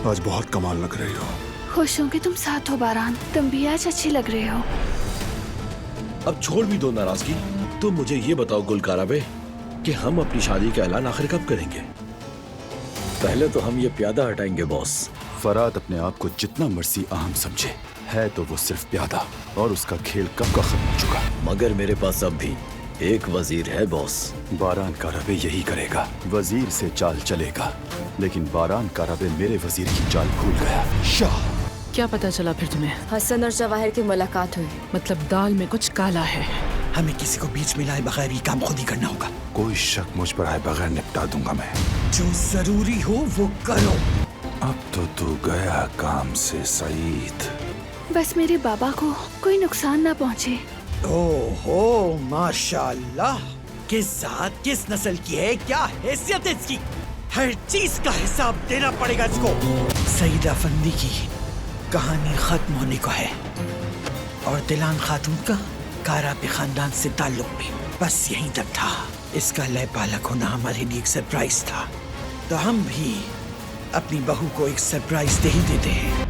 आज बहुत कमाल लग रही हो। खुश हूँ कि तुम साथ हो बारान, तुम भी आज अच्छी लग रहे हो। अब छोड़ भी दो नाराजगी। तुम मुझे ये बताओ गुलकाराबे कि हम अपनी शादी का ऐलान आखिर कब करेंगे? पहले तो हम ये प्यादा हटाएंगे बॉस। फराद अपने आप को जितना मर्जी अहम समझे, है तो वो सिर्फ प्यादा, और उसका खेल कब का खत्म हो चुका। मगर मेरे पास अब भी एक वजीर है बॉस। बारान का रबे यही करेगा, वजीर से चाल चलेगा, लेकिन बारान का रबे मेरे वजीर की चाल भूल गया। शाह, क्या पता चला फिर तुम्हें? हसन और जवाहिर की मुलाकात हुई। मतलब दाल में कुछ काला है। हमें किसी को बीच में लाए बगैर ये काम खुद ही करना होगा। कोई शक मुझ पर आए बगैर निपटा दूंगा मैं। जो जरूरी हो वो करो। अब तो तू गया काम से सईद। बस मेरे बाबा को कोई नुकसान ना पहुँचे। ओहो माशाल्लाह, किस जात किस नस्ल की है, क्या हैसियत है इसकी, हर चीज का हिसाब देना पड़ेगा इसको। सईद अफंदी की कहानी खत्म होने को है और दिलान खातून का काराबे खानदान से ताल्लुक भी बस यहीं तक था। इसका लय पालक होना हमारे लिए एक सरप्राइज था, तो हम भी अपनी बहू को एक सरप्राइज दे ही देते हैं।